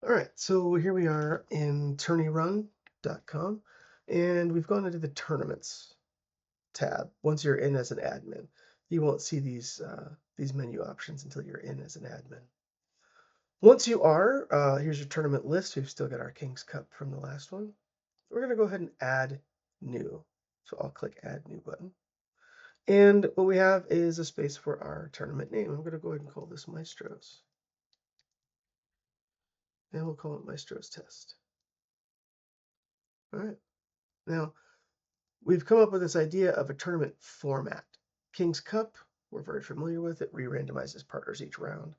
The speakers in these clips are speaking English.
All right, so here we are in tourneyrun.com, and we've gone into the tournaments tab. Once you're in as an admin, you won't see these menu options until you're in as an admin. Once you are, here's your tournament list. We've still got our King's Cup from the last one. We're going to go ahead and add new. So I'll click Add New button. And what we have is a space for our tournament name. I'm going to go ahead and call this Maestros. And we'll call it Maestros Test. All right. Now, we've come up with this idea of a tournament format. King's Cup, we're very familiar with it, re-randomizes partners each round.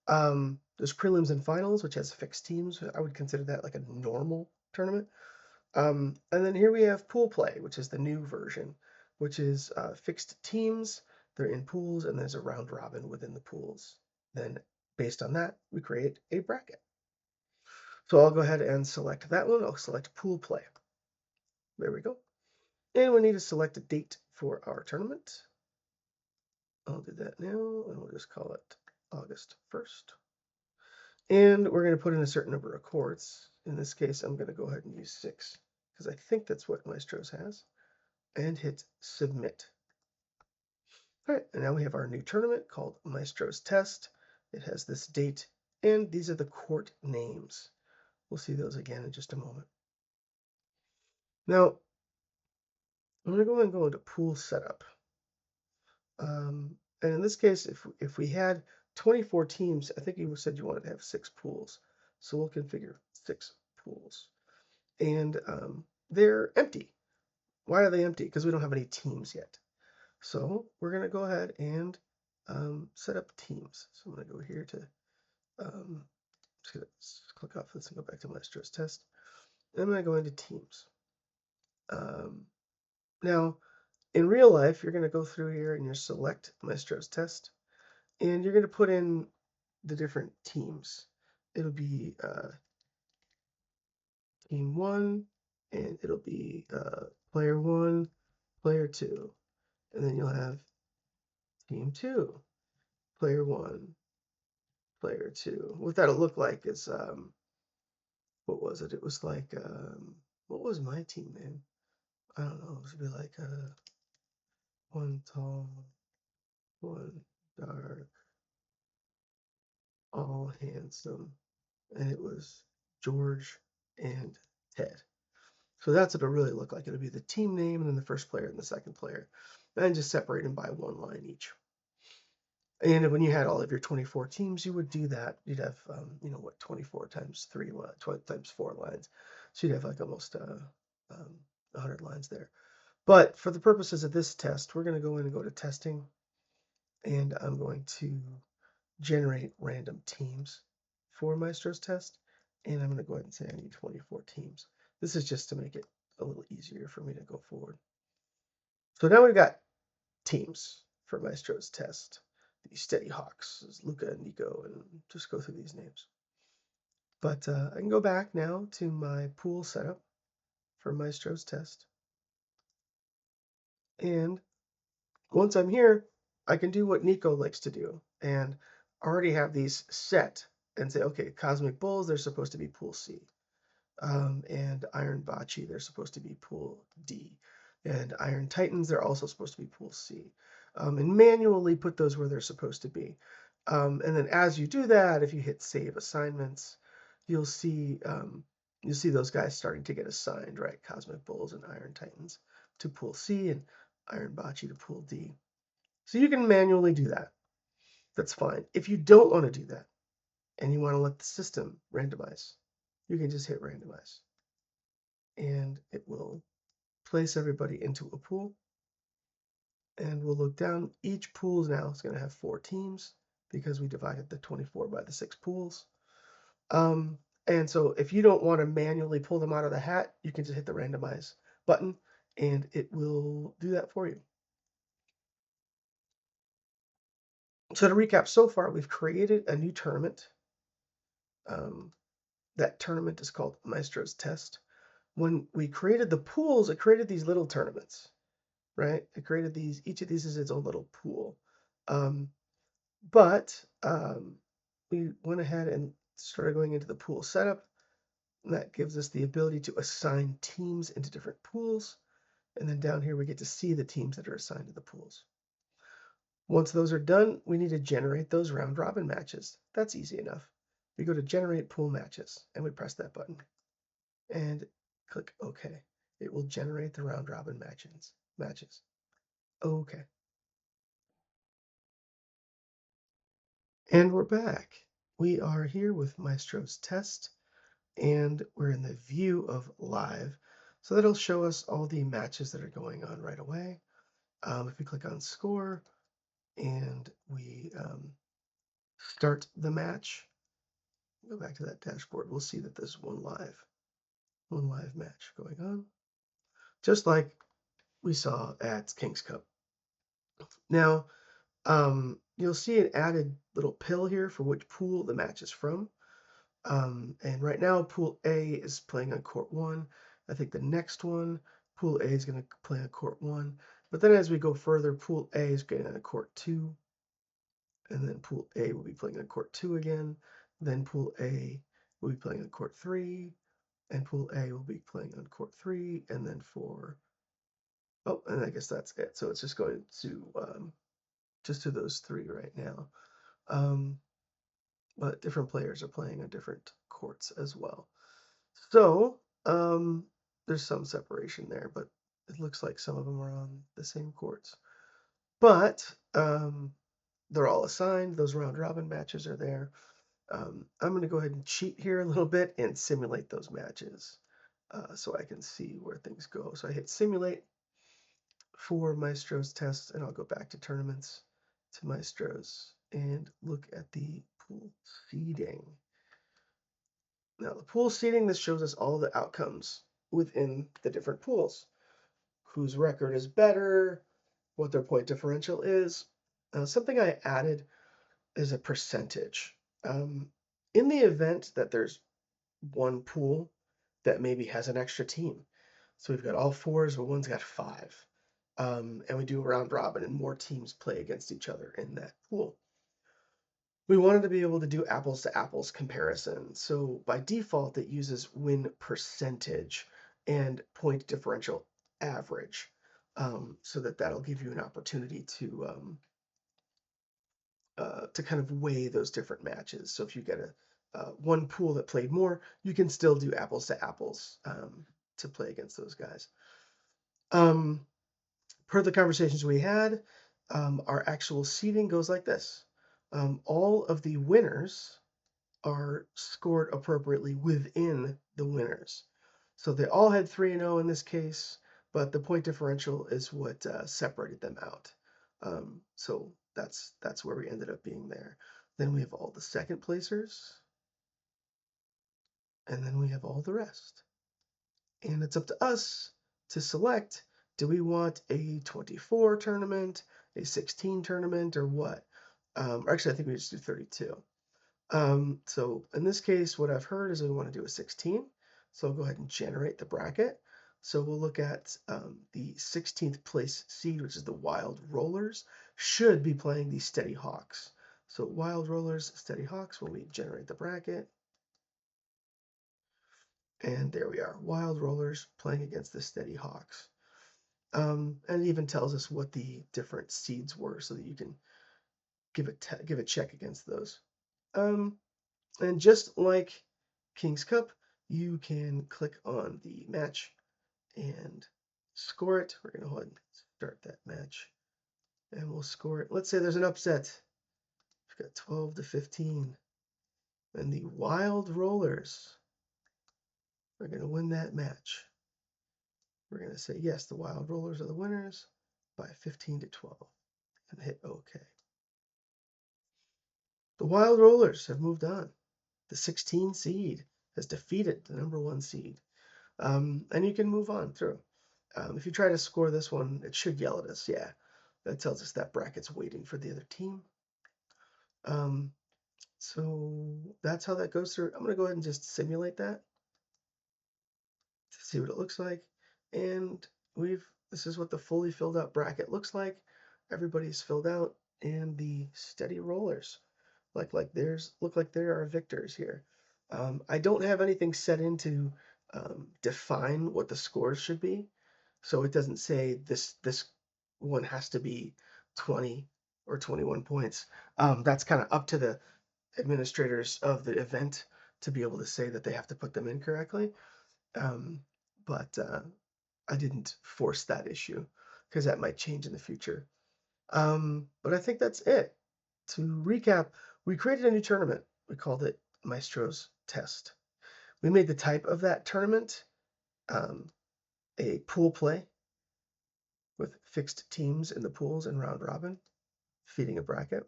There's prelims and finals, which has fixed teams. I would consider that like a normal tournament. And then here we have pool play, which is the new version, which is fixed teams. They're in pools, and there's a round robin within the pools. Then, based on that, we create a bracket. So I'll go ahead and select that one. I'll select pool play. There we go. And we need to select a date for our tournament. I'll do that now, and we'll just call it August 1st. And we're going to put in a certain number of chords. In this case, I'm going to go ahead and use 6, because I think that's what Maestros has, and hit Submit. All right, and now we have our new tournament called Maestros Test. It has this date, and these are the court names. We'll see those again in just a moment. Now, I'm going to go ahead and go into Pool Setup. And in this case, if we had 24 teams, I think you said you wanted to have 6 pools. So we'll configure 6 pools. And they're empty. Why are they empty? Because we don't have any teams yet. So we're going to go ahead and set up teams. So I'm going to go here to just click off this and go back to Maestros Test. And I'm going to go into teams. Now, in real life, you're going to go through here and you select Maestros Test. And you're going to put in the different teams. It'll be team 1, and it'll be player 1, player 2. And then you'll have team 2, player 1, player 2. What that'll look like is, what was it? It was like, what was my team name? I don't know. It would be like one tall, one dark, all handsome. And it was George and Ted. So that's what it'll really look like. It'll be the team name and then the first player and the second player, and just separate them by 1 line each. And when you had all of your 24 teams, you would do that. You'd have, 24 times 3, 20 times 4 lines. So you'd have like almost 100 lines there. But for the purposes of this test, we're going to go in and go to testing, and I'm going to generate random teams for Maestro's test. And I'm going to go ahead and say I need 24 teams. This is just to make it a little easier for me to go forward. So now we've got teams for Maestro's test. The Steady Hawks is Luca and Nico, and just go through these names. But I can go back now to my pool setup for Maestro's test. And once I'm here, I can do what Nico likes to do and already have these set and say, okay, Cosmic Bulls, they're supposed to be pool C. And Iron Bocce, they're supposed to be pool D. And Iron Titans, they're also supposed to be pool C. And manually put those where they're supposed to be. And then as you do that, if you hit Save Assignments, you'll see those guys starting to get assigned, right? Cosmic Bulls and Iron Titans to pool C and Iron Bocce to pool D. So you can manually do that. That's fine. If you don't want to do that and you want to let the system randomize, you can just hit randomize. And it will place everybody into a pool. And we'll look down. Each pool now is going to have 4 teams because we divided the 24 by the 6 pools. And so if you don't want to manually pull them out of the hat, you can just hit the randomize button and it will do that for you. So to recap, so far we've created a new tournament. That tournament is called Maestro's Test. When we created the pools, it created these little tournaments, right? It created these, each of these is its own little pool. But we went ahead and started going into the pool setup. And that gives us the ability to assign teams into different pools. And then down here, we get to see the teams that are assigned to the pools. Once those are done, we need to generate those round robin matches. That's easy enough. We go to generate pool matches and we press that button and click OK. It will generate the round robin matches. Okay. And we're back. We are here with Maestros test and we're in the view of live. So that'll show us all the matches that are going on right away. If we click on score and we start the match, go back to that dashboard, we'll see that there's one live match going on, just like we saw at King's Cup. Now, you'll see an added little pill here for which pool the match is from. And right now, Pool A is playing on Court 1. I think the next one, Pool A is going to play on Court 1. But then as we go further, Pool A is getting on Court 2. And then Pool A will be playing on Court 2 again. Then Pool A will be playing on Court 3. And Pool A will be playing on Court 3. And then and I guess that's it. So it's just going to just to those three right now. But different players are playing on different courts as well. So there's some separation there, but it looks like some of them are on the same courts. But they're all assigned. Those round robin matches are there. I'm going to go ahead and cheat here a little bit and simulate those matches so I can see where things go. So I hit simulate for Maestros tests, and I'll go back to tournaments, to Maestros, and look at the pool seeding. Now, the pool seeding, this shows us all the outcomes within the different pools. Whose record is better, what their point differential is. Something I added is a percentage. In the event that there's one pool that maybe has an extra team. So we've got all fours, but one's got five. And we do a round robin and more teams play against each other in that pool. We wanted to be able to do apples to apples comparison. So by default, it uses win percentage and point differential average. So that'll give you an opportunity to kind of weigh those different matches. So if you get one pool that played more, you can still do apples to apples to play against those guys. Per the conversations we had, our actual seeding goes like this. All of the winners are scored appropriately within the winners. So they all had 3-0 in this case, but the point differential is what separated them out. So that's where we ended up being there. Then we have all the second placers, and then we have all the rest. And it's up to us to select, do we want a 24 tournament, a 16 tournament, or what? Actually, I think we just do 32. So in this case, what I've heard is we want to do a 16. So I'll go ahead and generate the bracket. So we'll look at the 16th place seed, which is the Wild Rollers, should be playing the Steady Hawks. So Wild Rollers, Steady Hawks, when we generate the bracket. And there we are, Wild Rollers playing against the Steady Hawks. And it even tells us what the different seeds were so that you can give a check against those. And just like King's Cup, you can click on the match and score it. We're going to go ahead and start that match. And we'll score it. Let's say there's an upset. We've got 12-15. And the Wild Rollers are going to win that match. We're going to say, yes, the Wild Rollers are the winners by 15-12. And hit OK. The Wild Rollers have moved on. The 16 seed has defeated the number 1 seed. And you can move on through. If you try to score this one, it should yell at us. Yeah, that tells us that bracket's waiting for the other team. So that's how that goes through. I'm going to go ahead and just simulate that to see what it looks like. And this is what the fully filled out bracket looks like. Everybody's filled out, and the Steady Rollers look like there are victors here. I don't have anything set in to define what the scores should be, so it doesn't say this one has to be 20 or 21 points. That's kind of up to the administrators of the event to be able to say that they have to put them in correctly. Um, but I didn't force that issue because that might change in the future. But I think that's it. To recap, we created a new tournament. We called it Maestros Test. We made the type of that tournament um, a pool play with fixed teams in the pools and round robin, feeding a bracket.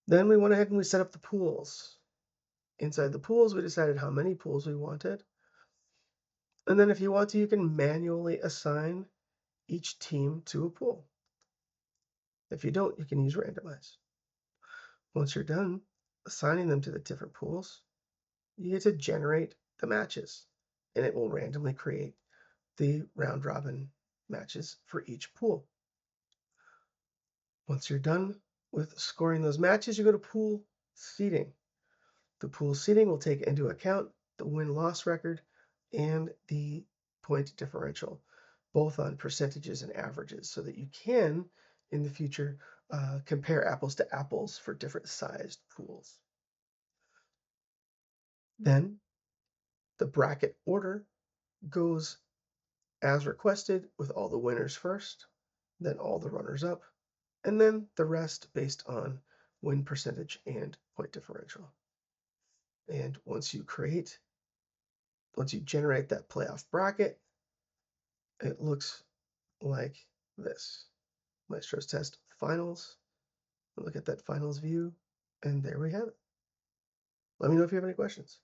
Then we went ahead and we set up the pools. Inside the pools, we decided how many pools we wanted. And then if you want to, you can manually assign each team to a pool. If you don't, you can use randomize. Once you're done assigning them to the different pools, you get to generate the matches, and it will randomly create the round robin matches for each pool. Once you're done with scoring those matches, you go to pool seeding. The pool seeding will take into account the win-loss record and the point differential, both on percentages and averages, so that you can, in the future, compare apples to apples for different sized pools. Then the bracket order goes as requested with all the winners first, then all the runners up, and then the rest based on win percentage and point differential. And once you generate that playoff bracket, it looks like this. Maestros Test Finals. Look at that finals view, and there we have it. Let me know if you have any questions.